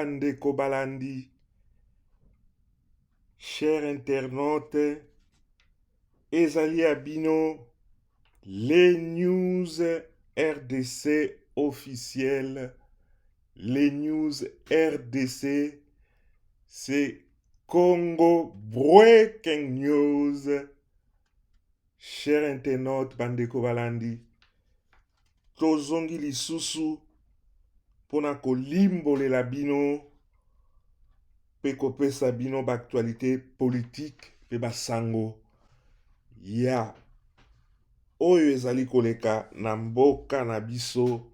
bandeko balandi, chers internautes, ezali abino, les news RDC officielles, les news RDC, c'est Congo Breaking News. Chers internautes, bandeko balandi, tozongi lisusu pona kolimbolela bino pe kopesa bino actualité politique pe basango ya oyo ezali koleka na mboka na biso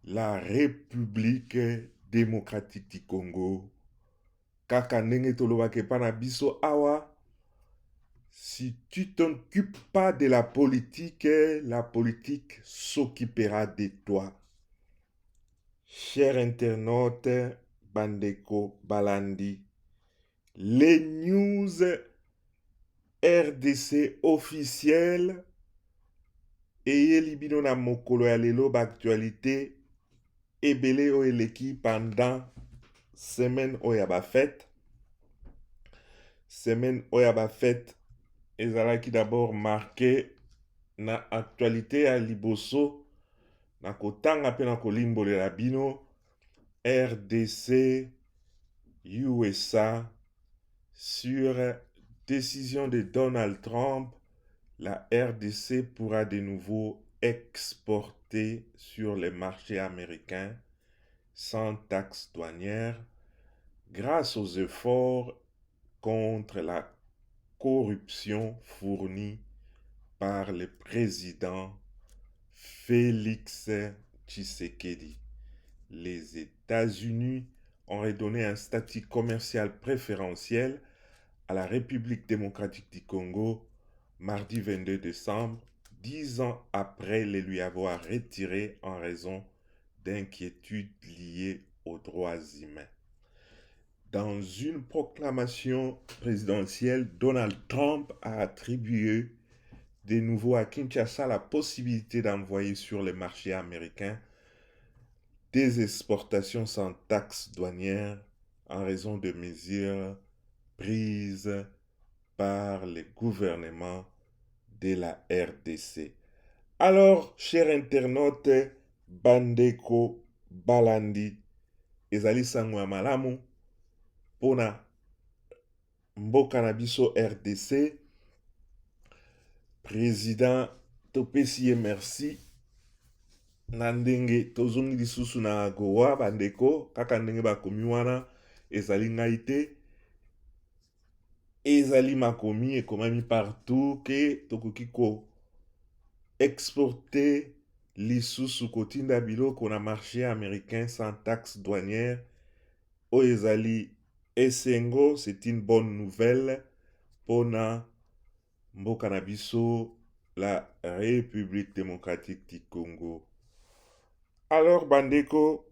la République démocratique du Congo. Kaka ndenge tolobaka epa na biso awa, si tu t'occupes pas de la politique s'occupera de toi. Chers internautes, bandeko balandi, les news RDC officielles eyeli bino na mokolo ya lelo actualité ebele oyo eleki pendant semaine oyo ya bafete. Semaine oyo ya bafete ezalaki d'abord marqué na actualité ya liboso na kotanga pe na kolimbolela bino RDC USA sur décision de Donald Trump. La RDC pourra de nouveau exporter sur les marchés américains sans taxes douanières grâce aux efforts contre la corruption fournis par le président Félix Tshisekedi. Les États-Unis ont redonné un statut commercial préférentiel à la République démocratique du Congo mardi 22 décembre, 10 ans après les lui avoir retiré en raison d'inquiétudes liées aux droits humains. Dans une proclamation présidentielle, Donald Trump a attribué de nouveau à Kinshasa la possibilité d'envoyer sur les marchés américains des exportations sans taxes douanières en raison de mesures prises par le gouvernement de la RDC. Alors, chers internautes, bandeko balandi, ezali sango ya malamu pona mboka na biso RDC. Président topesi ye merci na ndenge tozongi lisusu na Goa bandeko, kaka ndenge bakomi wana ezali ngai te, ezali makomi ekomami partout ke tokoki ko exporter lisusu kotinda biloko na marché américain sans taxe douanière oyo ezali esengo. C'est une bonne nouvelle pona mboka na biso la République démocratique du Congo. Alors bandeko,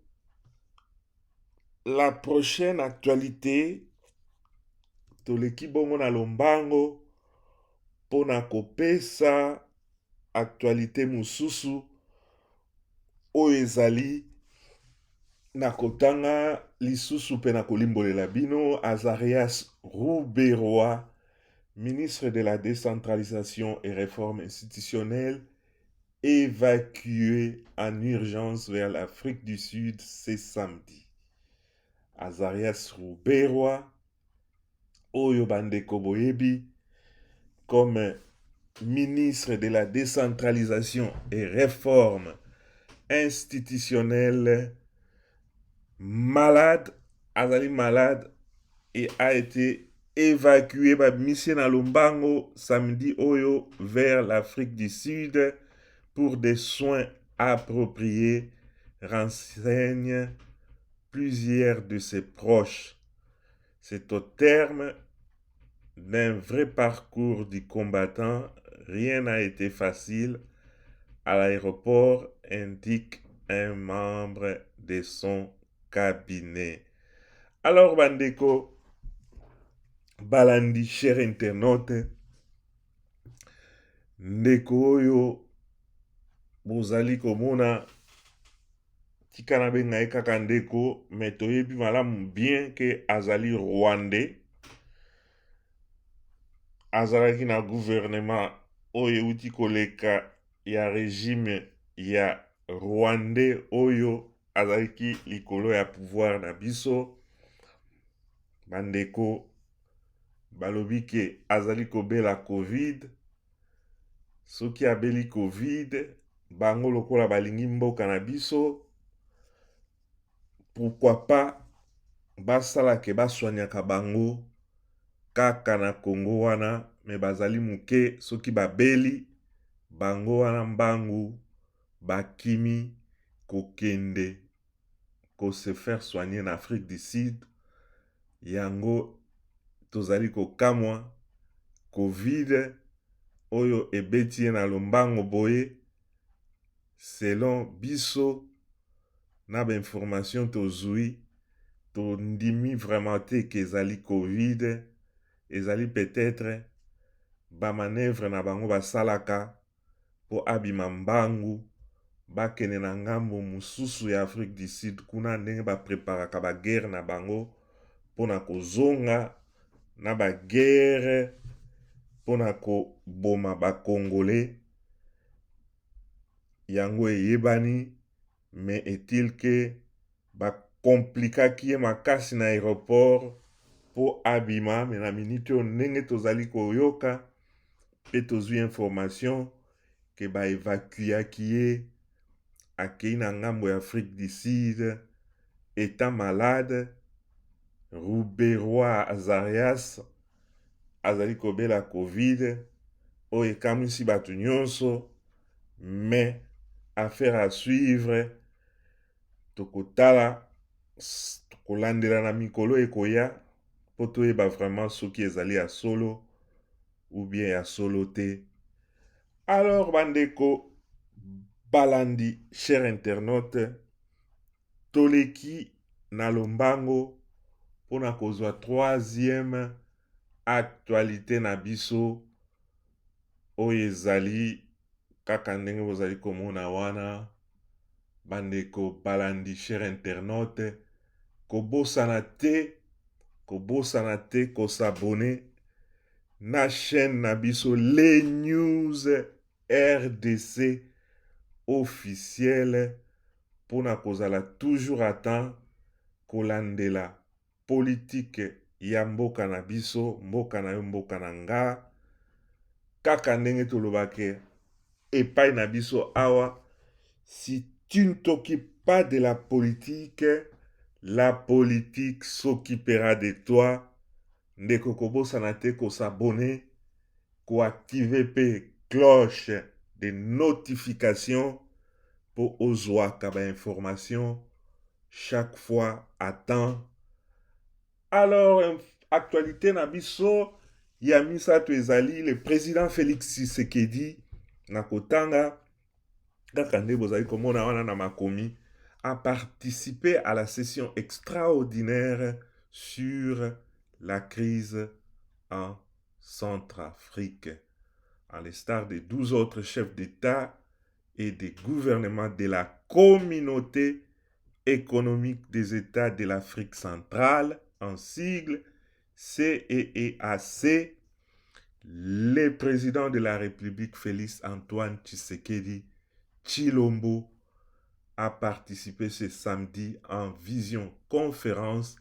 la prochaine actualité toleki bongo na lombango pona kopesa actualité mususu oyo ezali na kotanga lisusu pe na kolimbolela bino. Azarias Rouberoa, ministre de la décentralisation et réforme institutionnelle, évacué en urgence vers l'Afrique du Sud ce samedi. Azarias Rouberoa, oyo bandeko boyebi, comme ministre de la décentralisation et réforme institutionnelle, malade, azali malade et a été évacué par mission à Lombango samedi oyo vers l'Afrique du Sud pour des soins appropriés, renseignent plusieurs de ses proches. C'est au terme d'un vrai parcours du combattant. Rien n'a été facile à l'aéroport, indique un membre de son cabinet. Alors bandeko balandi, cher internaute, ndeko oyo bozali komona tika na benga ye kaka ndeko, me toyebi malamu bien ke azali rwandais, azalaki na gouvernement oyo euti koleka ya régime ya rwandais oyo azalaki likolo ya pouvoir na biso. Bandeko balobi ke azali kobela covid, soki abeli covid bango lokola balingi mboka na biso, pourquoi pas basalake baswanyaka bango kaka na Congo wana, me bazali muke soki babeli bango wana mbangu bakimi kokende ko se faire soigner na Afrique du Sud. Yango tozali kokamwa covid oyo ebeti na lombango boye, selon biso na ba information tozui, tondimi vraiment te ke ezali covid, ezali peut-être ba manœuvre na bango basalaka po abima mbangu bakene na ngambo mususu ya Afrique du Sud kuna ndenge bapreparaka baguerre na bango pona kozonga na baguerre pona koboma bakongole. Yango eyebani, me est-il ke bakomplikaki ye makasi na aéroport po abima. Me na minute oyo ndenge tozali koyoka pe tozwi information ke baevakuyaki ye akei na ngambo ya Afrique du Sud étant malade. Rouberois Azarias azali kobela covid oyo ekamwisi bato nyonso, mais affaire à suivre. Tokotala, tokolandela na mikolo ekoya po toyeba vraiment soki ezali ya solo ou bien ya solo te. Alors bandeko balandi, cher internaute, toleki na lombango pona kozwa troisième actualité na biso oyo ezali kaka ndenge bozali komona wana. Bandeko balandi, cher internaute, kobosana te kosabone na chaîne na biso Les News RDC officiel pona kozala toujours à temps kolandela politique ya mboka na biso, mboka na yo mboka na nga, kaka ndenge tolobake epai na biso awa. Si tu ne t'occupes pas de la politique s'occupera de toi. Ndeko kobosana te kosabone, koactive pe cloche de notification po ozwaka ba information chaque fois à temps. Alors, actualité na biso ya misato ezali le président Félix Tshisekedi na kotanga kaka nde bozali komona wana na makomi, a participé à la session extraordinaire sur la crise en Centrafrique, à l'instar des 12 autres chefs d'État et des gouvernements de la communauté économique des États de l'Afrique centrale, en sigle CEEAC. Le président de la République Félix Antoine Tshisekedi Tshilombo a participé ce samedi en visioconférence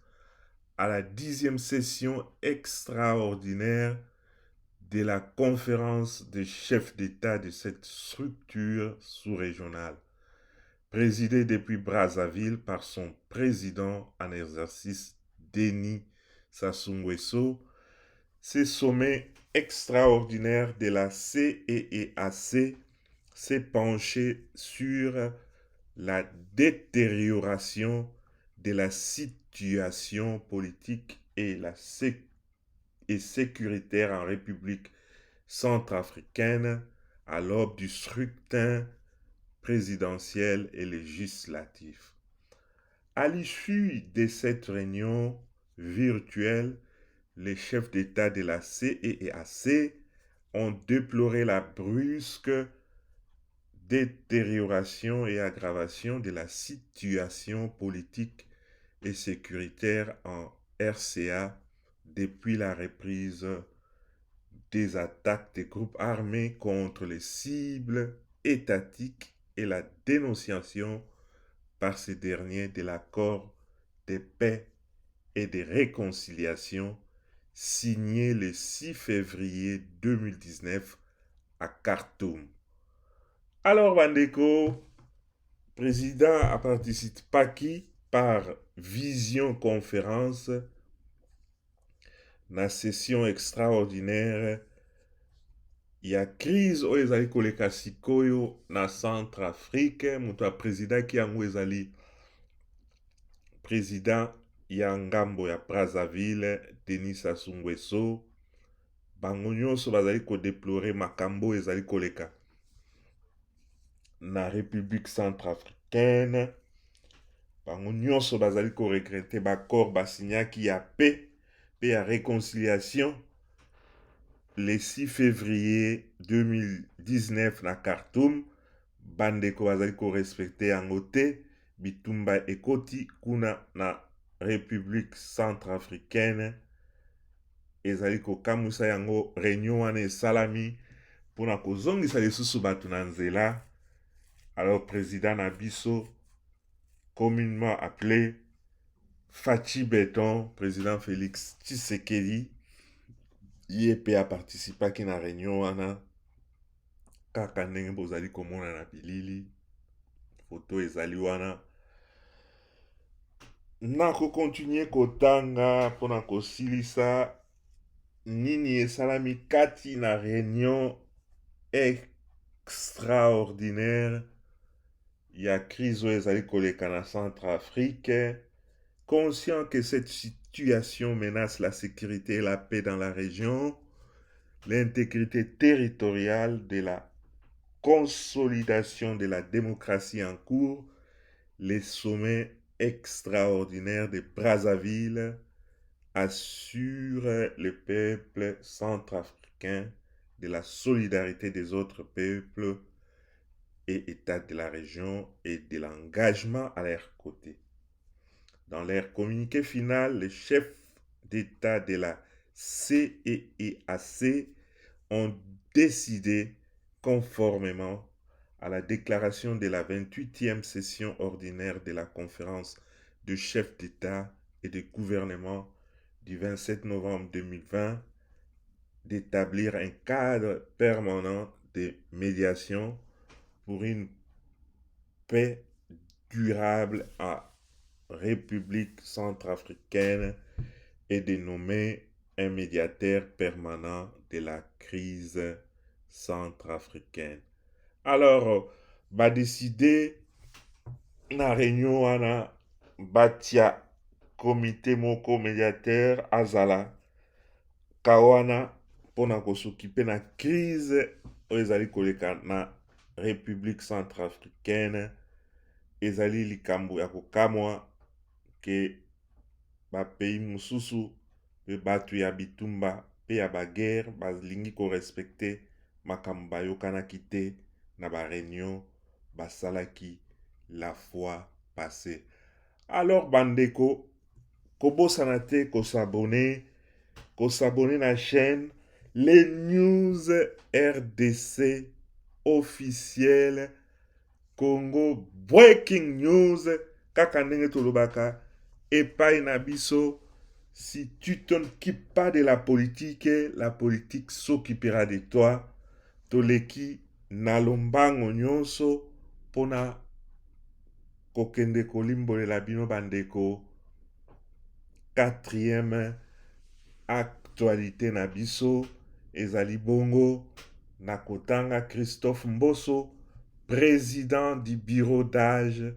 à la 10e session extraordinaire de la conférence des chefs d'État de cette structure sous-régionale, présidée depuis Brazzaville par son président en exercice Denis Sassou Nguesso. Ce sommet extraordinaire de la CEEAC s'est penché sur la détérioration de la situation politique et sécuritaire en République centrafricaine à l'aube du scrutin présidentiel et législatif. À l'issue de cette réunion virtuelle, les chefs d'État de la CEEAC ont déploré la brusque détérioration et aggravation de la situation politique et sécuritaire en RCA depuis la reprise des attaques des groupes armés contre les cibles étatiques et la dénonciation par ces derniers de l'accord de paix et de réconciliation signé le 6 février 2019 à Khartoum. Alors, Bandeko, président a participé par vision-conférence na session extraordinaire ya crise oyo ezali koleka sikoyo na Centrafrique. Moto ya président yango ezali président ya ngambo ya Brazzaville Denis Sassou Nguesso. Bango nyonso bazali kodeplore makambo ezali koleka na République centrafricaine. Bango nyonso bazali koregrete bakor basinyaki ya paix pe ya réconciliation le 6 février 2019 na Khartoum. Bandeko bazali korespecte yango te, bitumba ekoti kuna na République centrafricaine. Ezali kokamwisa yango réunion wana esalami mpona kozongisa lisusu bato na nzela. Alors président na biso communément appelé Fachi Beton, président Félix Tshisekedi, ye pe a participaki na réunion wana kaka ndenge bozali komona na bilili foto ezali wana. Nako continue kotanga mpona kosilisa nini esalami kati na réunion extraordinaire ya crise oyo ezali koleka na Centrafrique. Conscient que cette situation menace la sécurité et la paix dans la région, l'intégrité territoriale de la consolidation de la démocratie en cours, les sommets extraordinaires de Brazzaville assurent le peuple centrafricain de la solidarité des autres peuples et États de la région et de l'engagement à leur côté. Dans leur communiqué final, les chefs d'État de la CEEAC ont décidé, conformément à la déclaration de la 28e session ordinaire de la conférence de chefs d'État et de gouvernement du 27 novembre 2020, d'établir un cadre permanent de médiation pour une paix durable en République centrafricaine et de nommer un médiateur permanent de la crise centrafricaine. Alors, décidé na réunion wana batia comité moko médiateur azala kawana pona kosokipe na crise oyo ezali koleka na République centrafricaine. Ezali likambo ya kokamwa ke bapeyi mosusu pe bato ya bitumba pe ya baguerre balingi korespecte makambo bayokanaki te na baréunion basalaki la fois passée. Alors bandeko, kobosana te kosabone na chaîne les news RDC officiel Congo breaking news kaka ndenge tolobaka epai na biso. Si tu t'occupes pas de la politique s'occupera de toi. Toleki na lombango nyonso pona kokende kolimbolela bino bandeko. 4e actualité na biso ezali bongo na kotanga Christophe Mbosso, président du bureau d'âge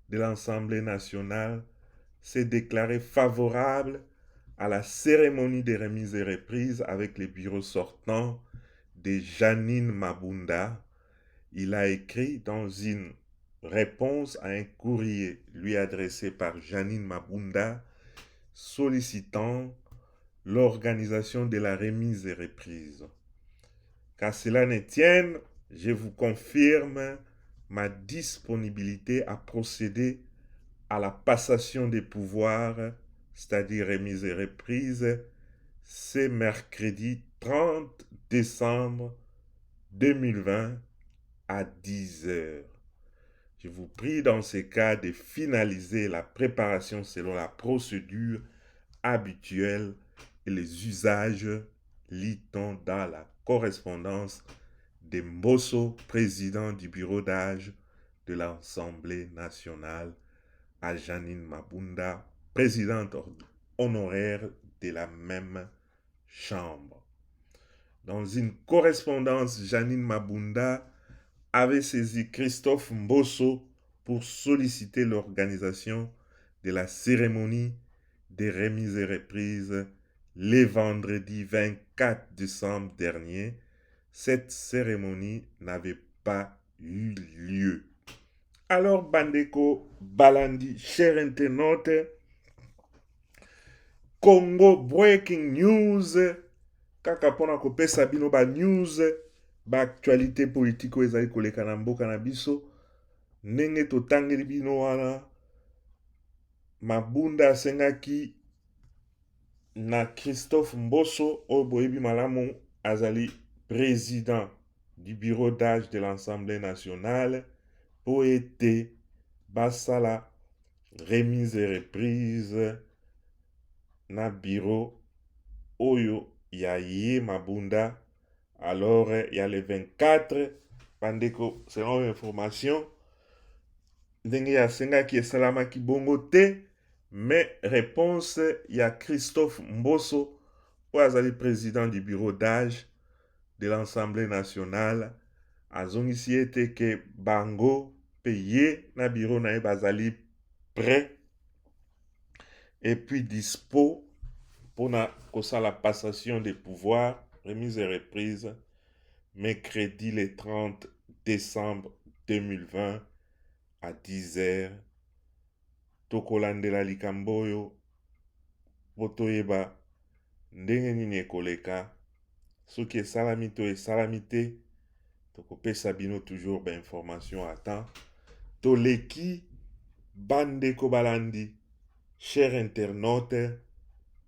de l'Assemblée nationale, s'est déclaré favorable à la cérémonie de remise et reprise avec le bureau sortant de Janine Mabunda. Il a écrit dans une réponse à un courrier lui adressé par Janine Mabunda sollicitant l'organisation de la remise et reprise. Qu'à cela ne tienne, je vous confirme ma disponibilité à procéder à la passation des pouvoirs, c'est-à-dire remise et reprise, c'est mercredi 30 décembre 2020 à 10 heures. Je vous prie dans ces cas de finaliser la préparation selon la procédure habituelle et les usages lit-on dans la correspondance de Mbosso, président du bureau d'âge de l'Assemblée nationale, à Janine Mabunda, présidente honoraire de la même chambre. Dans une correspondance, Janine Mabunda avait saisi Christophe Mbosso pour solliciter l'organisation de la cérémonie des remises et reprises le vendredi 24 décembre dernier. Cette cérémonie n'avait pas eu lieu. Alors, Bandeko Balandi, cher internaute, Congo Breaking News, kaka mpona kopesa bino ba news, ba actualité politique oyo ezali koleka na mboka na biso, ndenge totangeli bino wana, Mabunda asengaki na Christophe Mbosso oyo boyebi malamu azali président du bureau d'âge de l'Assemblée nationale po ete basala remise et reprise na bureau oyo ya ye Mabunda. Alors il y a le 24 bandeko, selon information ndenge asengaki esalamaki bongo te, mais réponse ya Christophe Mbosso oyo azali président du bureau d'âge de l'Assemblée nationale azongisi ete ke bango pe ye na bureau na ye bazali prêt et puis dispo mpona kosala passation des pouvoirs, remise et reprise, mercredi le 30 décembre 2020 à 10 heures. Tokolandela likambo oyo po toyeba ndenge nini ekoleka, soki esalami to esalami te, tokopesa bino toujours bainformation à temps. Toleki bandeko balandi, cher internaute,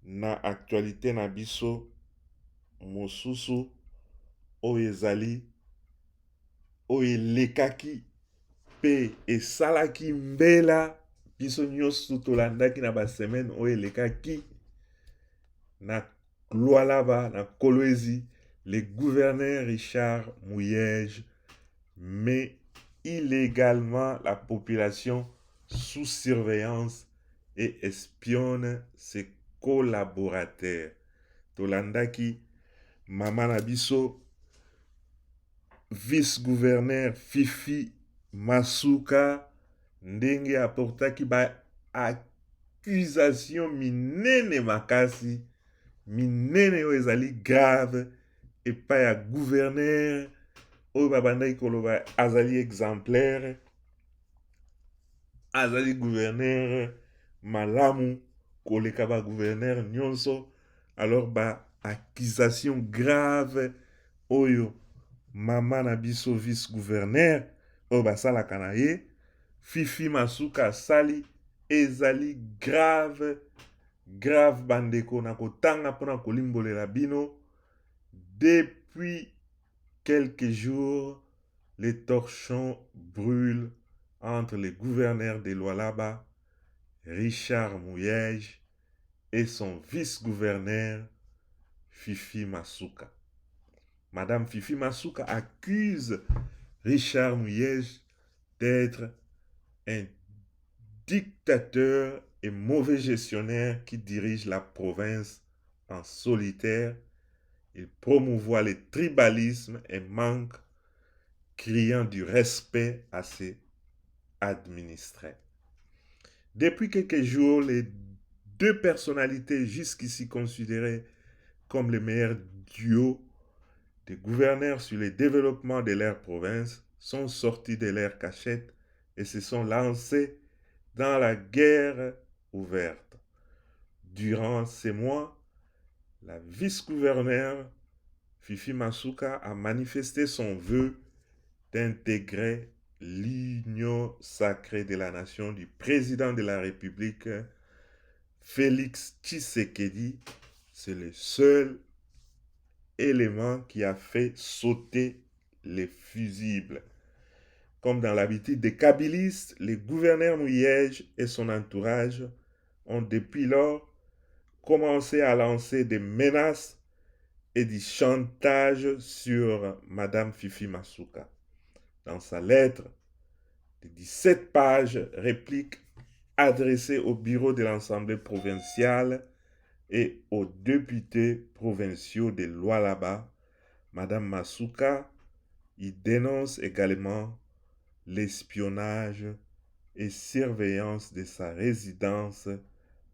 na actualité na biso mosusu oyo ezali oyo elekaki pe esalaki mbela biso nyonso tolandaki na basemaine oyo elekaki na Lualaba, na Kolwezi. Le gouverneur Richard Muyej met illégalement la population sous surveillance et espionne ses collaborateurs. Tolandaki mama na biso vice-gouverneur Fifi Masuka ndenge aportaki ba accusation minene makasi, minene oyo ezali grave epai ya gouverneur oyo babandaki koloba azali exemplaire, azali gouverneur malamu koleka ba gouverneur nyonso. Alors ba accusation grave oyo mama na biso vice gouverneur oyo basalaka na ye Fifi Masuka asali ezali grave bandeko, na kotanga mpona kolimbolela bino. Depuis quelques jours, les torchons brûlent entre le gouverneur de Lualaba, Richard Muyej, et son vice-gouverneur, Fifi Masuka. Madame Fifi Masuka accuse Richard Muyej d'être un dictateur et mauvais gestionnaire qui dirige la province en solitaire. Il promouvoit le tribalisme et manque criant du respect à ses administrés. Depuis quelques jours, les deux personnalités jusqu'ici considérées comme les meilleurs duos des gouverneurs sur le développement de leur province sont sortis de leur cachette et se sont lancés dans la guerre ouverte. Durant ces mois, la vice-gouverneure Fifi Masuka a manifesté son vœu d'intégrer l'union sacrée de la nation du président de la République, Félix Tshisekedi, c'est le seul élément qui a fait sauter les fusibles. Comme dans l'habitude des kabylistes, le gouverneur Mouyej et son entourage ont depuis lors commencé à lancer des menaces et du chantage sur Madame Fifi Masuka. Dans sa lettre de 17 pages, réplique adressée au bureau de l'Assemblée provinciale et aux députés provinciaux de Lualaba, Madame Masuka y dénonce également l'espionnage et surveillance de sa résidence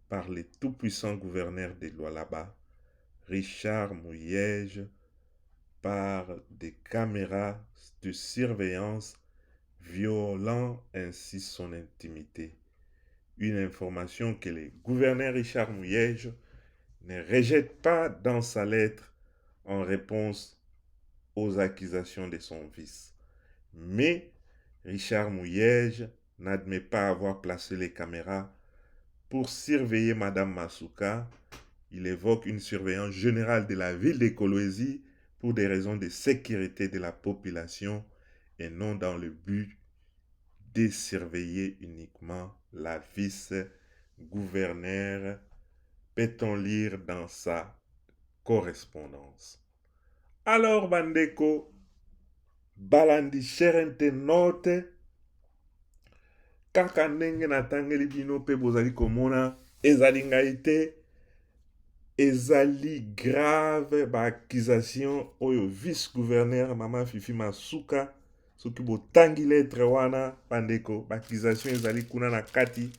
par le tout-puissant gouverneur de Lualaba, Richard Mouyej, par des caméras de surveillance violant ainsi son intimité. Une information que le gouverneur Richard Mouyej ne rejette pas dans sa lettre en réponse aux accusations de son fils. Mais Richard Mouyej n'admet pas avoir placé les caméras pour surveiller Madame Masuka. Il évoque une surveillance générale de la ville de Kolwezi pour des raisons de sécurité de la population et non dans le but de surveiller uniquement la vice-gouverneure, peut-on lire dans sa correspondance. Alors, bandeko, balandi cher internaute, kaka ndenge natangeli bino mpe bozali komona ezali ngai te, ezali grave accusation oyo vice-gouverneur mama Fifi Masuka soki botangi lettre wana bandeko accusation ezali kuna na kati.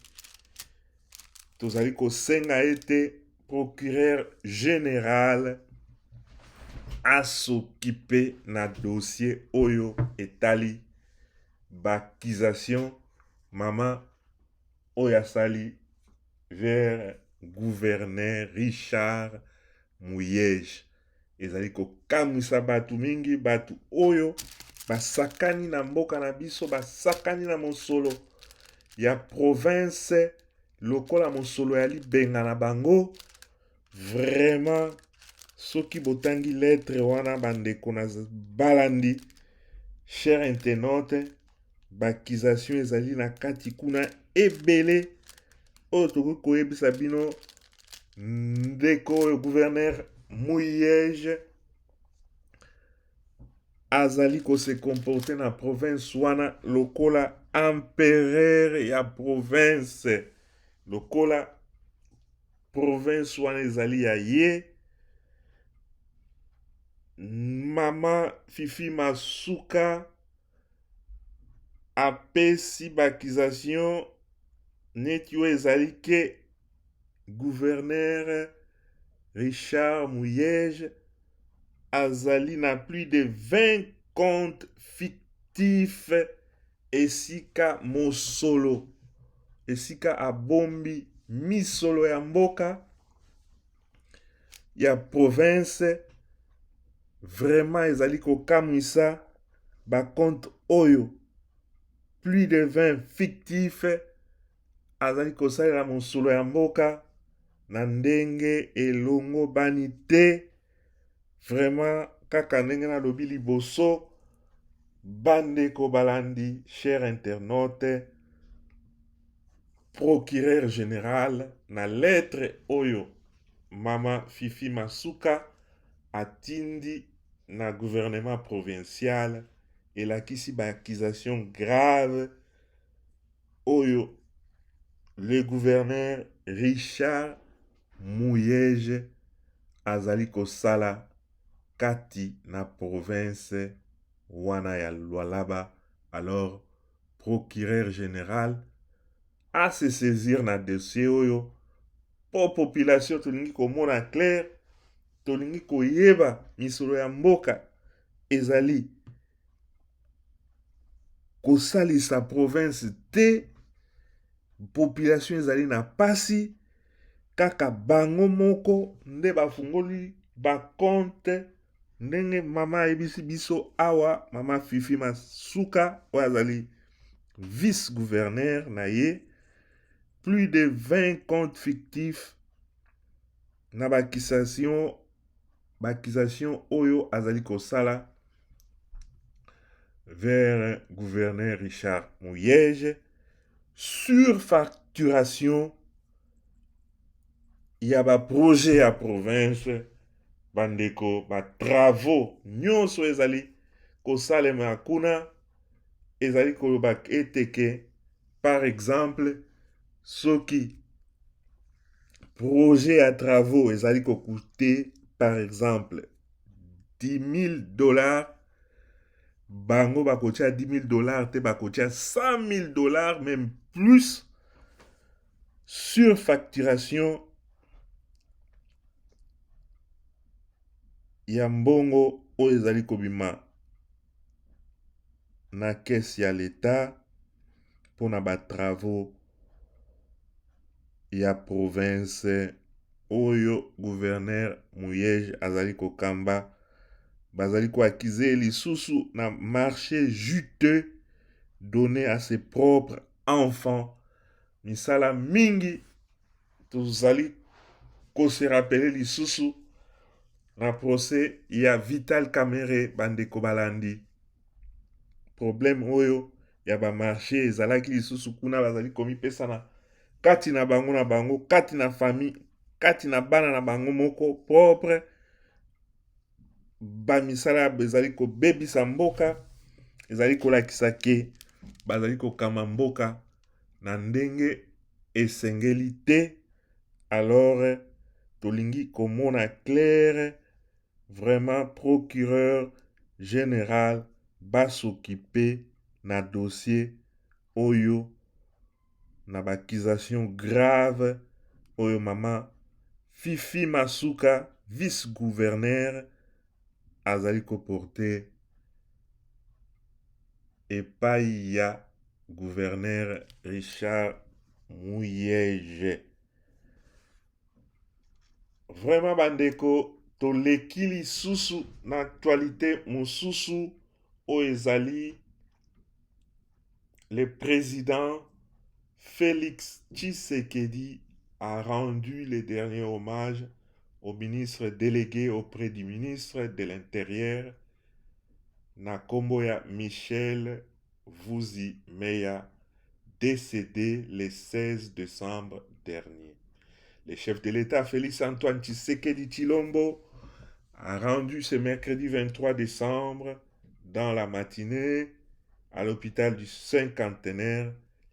Tozali kosenga ete procureur général asokipe na dossier oyo etali accusation mama oyo asali vers gouverneur Richard Mouyej. Ezali kokamwisa batu mingi, batu oyo basakani na mboka na biso, basakani na mosolo ya province lokola mosolo ya libenga na bango. Vraiment soki botangi lettre wana bandeko na balandi cher internaute, bakization ezali na kati kuna ebele oyo tokoki koyebisa bino ndeko oyo gouverneur Mouyej azali kose comporte na province wana lokola empereur ya province, lokola province wana ezali ya ye. Mama Fifi Masuka apesi bakization neti oyo ezali ke gouverneur Richard Mouyej azali na plus de 20 comptes fictifs esika mosolo, esika abombi misolo ya mboka ya province. Vraiment ezali kokamwisa ba compte oyo plus de 20 fictifs azali kosalela mosolo ya mboka na ndenge elongo bani te. Vraiment kaka ndenge nalobi liboso bandeko balandi cher internaute, procureur général na lettre oyo mama Fifi Masuka atindi na gouvernement provincial elakisi ba accusation grave oyo le gouverneur Richard Mouyej azali kosala kati na province wana ya Lualaba. Alors procureur général a se saisir na dossier oyo po population tolingi komona clair, tolingi koyeba misolo ya mboka ezali kosalisa province te, population ezali na pasi, kaka bango moko nde bafungoli ba compte ndenge mama ebisi biso awa mama Fifi Masuka oyo azali vice-gouverneur na ye, plus de 20 comptes fictifs na bakisation oyo azali kosala vers gouverneur Richard Muyege, surfacturation ya ba projet ya province, bandeko ba travaux nyonso ezali kosalema kuna, ezali koloba eteke par exemple soki projet ya travaux ezali kocoûter par exemple $10,000, bango bakotia $10,000 te, bakotia $100,000, même plus. Surfacturation ya mbongo oyo ezali kobima na caisse ya l'État mpona batravaux ya province oyo gouverneur Muyege azali kokamba. Bazali koakize lisusu na marché juteux donné à ses propres enfants. Misala mingi tozali kose rappeler lisusu na procès ya Vital Kamerhe, bandeko balandi. Problème oyo ya ba marché ezalaki lisusu kuna, bazali komipesa na kati na bango, kati na famille, kati na bana na bango moko propre. Bamisala bezali kobebisa mboka, ezali kolakisa ke bazali kokama mboka na ndenge esengeli te. Alors tolingi komona clair, vraiment procureur général basokipe na dossier oyo na bakisation grave oyo mama Fifi Masuka vice-gouverneur azali koporte epai ya gouverneur Richard Muyege. Vraiment bandeko, toleki lisusu na actualité mosusu oyo ezali le président Félix Tshisekedi a rendu le dernier hommage au ministre délégué auprès du ministre de l'Intérieur, na kombo ya Michel Vuzi Meya, décédé le 16 décembre dernier. Le chef de l'État Félix Antoine Tshisekedi Tshilombo a rendu ce mercredi 23 décembre dans la matinée à l'hôpital du Cinquantenaire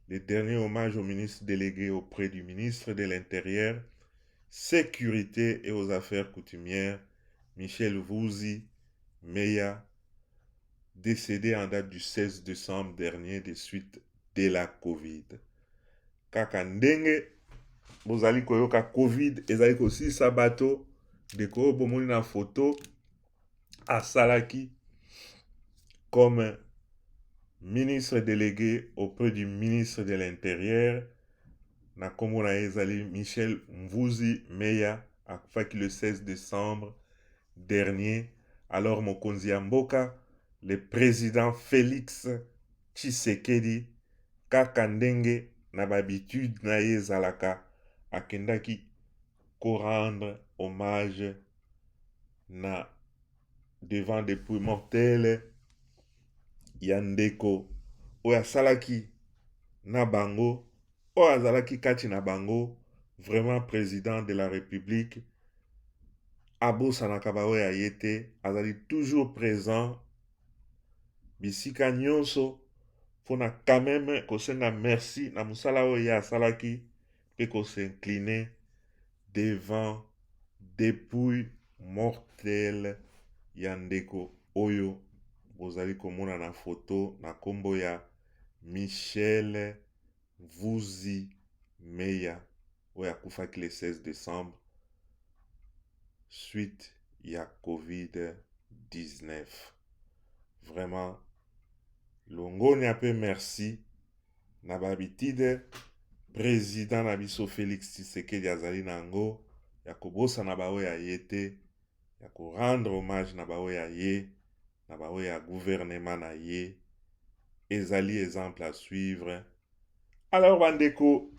le dernier hommage au ministre délégué auprès du ministre de l'Intérieur, Sécurité et aux Affaires coutumières, Michel Vuzi Meya, décédé en date du 16 décembre dernier des suites de la Covid. Kaka ndenge bozali koyoka Covid ezali kosilisa bato, ndeko bomoni na photo asalaki comme ministre délégué auprès du ministre de l'Intérieur, na kombo na ezali Michel Vuzi Meya, akufaki le 16 décembre dernier. Alors mokonzi ya mboka, le président Félix Tshisekedi, kaka ndenge na babitude na ye ezalaka, akendaki ko rendre hommage na devant dépouille mortelle ya ndeko oyo asalaki na bango, oyo azalaki kati na bango, vraiment président de la République. Abosanaka baoyo ya ye te, azali toujours présent bisika nyonso, mpona quand même kosenga merci na mosala oyo ye asalaki mpe kosincline devant dépouille mortelle ya ndeko oyo bozali komona na photo na kombo ya Michel Vuzi Meya oyo akufaki le 16 décembre suite ya COVID-19. Vraiment longoni ape merci na babitide président na biso Félix Tshisekedi azali nango ya kobosana baoyo ya ye te, ya rendre hommage na bao ya ye, na bao ya gouvernement na ye, ezali exemple à suivre. Alors bandeko,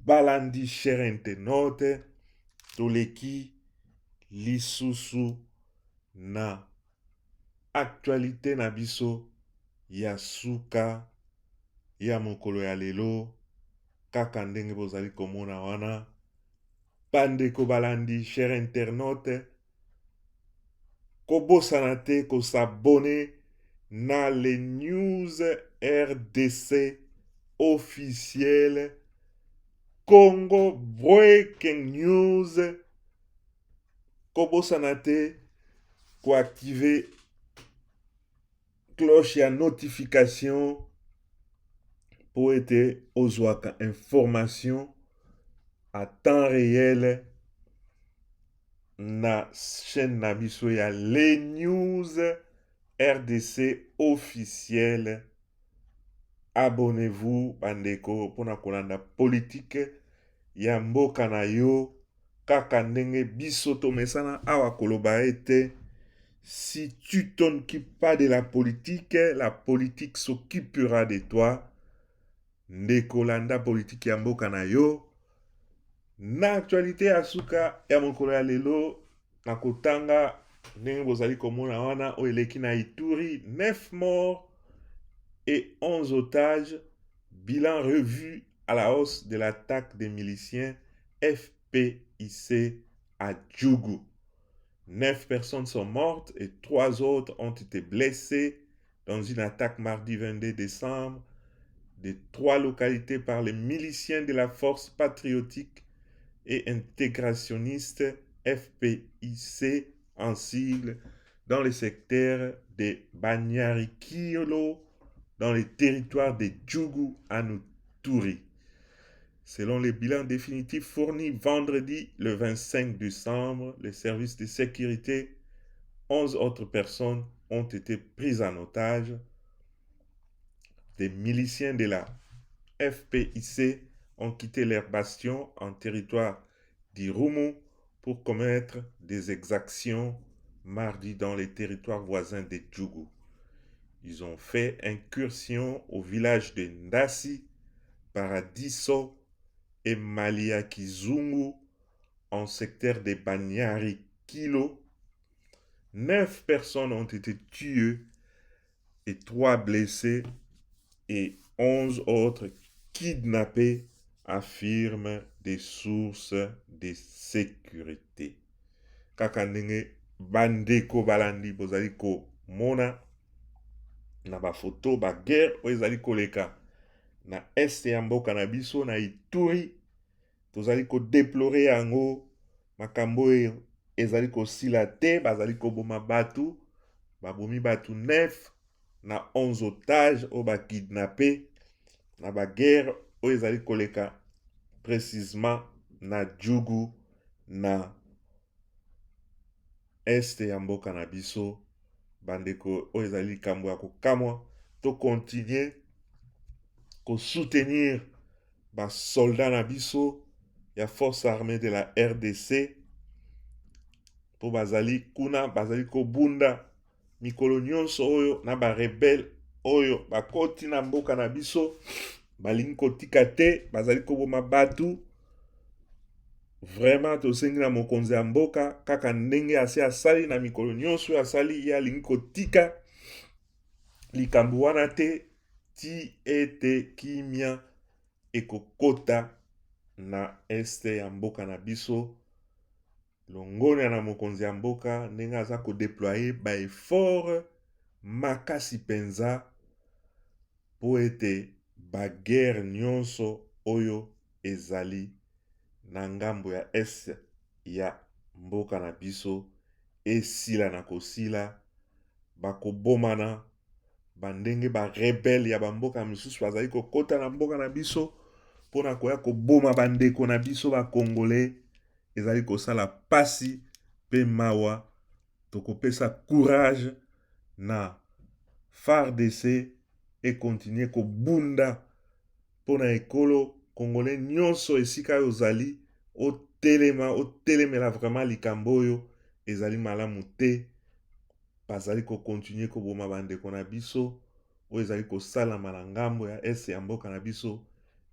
balandi cher internaute, toleki lisusu na actualité na biso ya suka ya mokolo ya lelo, kaka ndenge bozali komona wana. Bandeko balandi cher internaute, kobosana te kosabone na les news RDC officiel Congo Breaking News. Kobosana te koactiver cloche ya notification pour ete ozwaka information à temps réel na chaîne na biso ya les news RDC officiel. Abonnez-vous bandeko pona kolanda politique ya mboka na yo, kaka ndenge biso tomesana awa koloba ete si tu t'occupes pas de la politique s'occupera de toi. Ndeko landa politique ya mboka na yo. Na actualité ya suka ya mokolo ya lelo na kotanga ndenge bozali komona wana o eleki na Ituri, 9 morts et 11 otages, bilan revu à la hausse de l'attaque des miliciens FPIC à Djougou. 9 personnes sont mortes et 3 autres ont été blessées dans une attaque mardi 22 décembre de 3 localités par les miliciens de la force patriotique et intégrationniste FPIC en sigle dans le secteur de Banyarikilo, dans les territoires de Djougou à Ituri. Selon les bilans définitifs fournis vendredi le 25 décembre, les services de sécurité, 11 autres personnes ont été prises en otage. Des miliciens de la FPIC ont quitté leur bastion en territoire d'Irumu pour commettre des exactions mardi dans les territoires voisins de Djougou. Ils ont fait incursion au village de Ndasi, Paradiso et Maliakizungu en secteur de Banyari Kilo. 9 personnes ont été tuées et 3 blessés et 11 autres kidnappés, affirment des sources de sécurité. Kaka ndenge bandeko balandi bozali komona na bafoto baguerre oyo ezali koleka na este ya mboka na biso na Ituri. Tozali kodeplore yango, makambo oyo ezali kosila te, bazali koboma batu, babomi batu 9 na 11 otages oyo bakidnappe na baguerre oyo ezali koleka précisément na Djougou na este ya mboka na biso. Bandeko oyo ezali likambo ya kokamwa, to continue kosoutenir basoldat na biso ya force armée de la RDC po bazali kuna bazali kobunda mikolo nyonso oyo na barebele oyo bakoti na mboka na biso balingi kotika te, bazali koboma batu. Vraiment tosengi na mokonzi ya mboka kaka ndenge ase asali na mikolo nyonso oyo asali ye alingi kotika likambo wana te, ti ete kimia ekokota na este ya mboka na biso. Longona na mokonzi ya mboka ndenge aza kodeploye ba effort makasi penza po ete baguerre nyonso oyo ezali na ngambo ya est ya mboka na biso esila na kosila. Bakobomana bandenge barebele ya bamboka misusu bazali kokota na mboka na biso mpona koya koboma bandeko na biso bakongole. Ezali kosala pasi pe mawa. Tokopesa courage na FARDC e continue kobunda mpona ekolo congolais nyonso esika oyo ozali otelemela vraiment likambo oyo ezali malamu te, bazali kokontinue koboma bandeko na biso oyo ezali kosalama na ngambo ya este ya mboka na biso,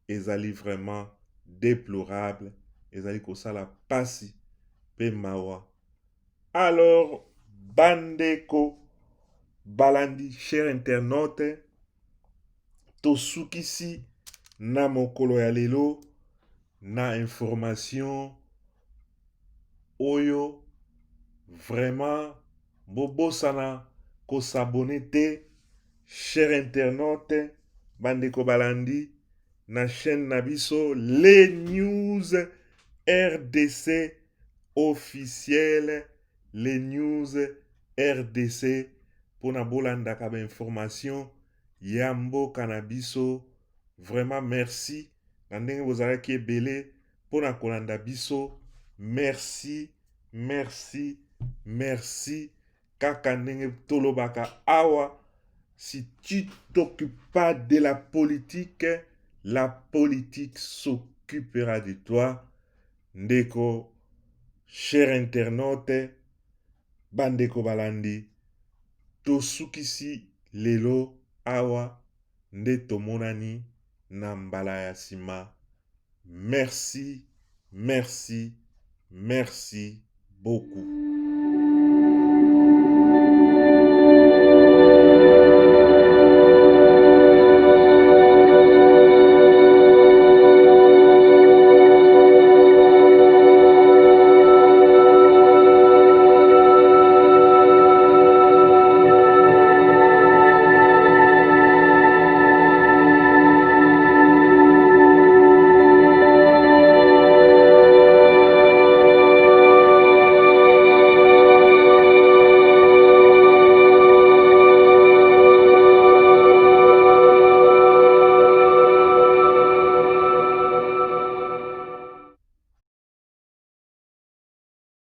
ezali vraiment déplorable, ezali kosala pasi pe mawa. Alors bandeko balandi, cher internaute, tosukisi na mokolo ya lelo na information oyo vraiment bobosana kosabone te, cher internaute bandeko balandi na chaîne na biso les news RDC officiel, les news RDC pona bolandaka ba information ya mboka na biso. Vraiment merci na ndenge bozalaki ebele pona kolanda biso. Merci, merci, merci. Kaka ndenge tolobaka awa, si tu t'occupes pas de la politique s'occupera de toi. Ndeko, cher internaute, bandeko balandi, tosukisi lelo awa nde tomonani na mbala ya sima. Merci, merci, merci beaucoup.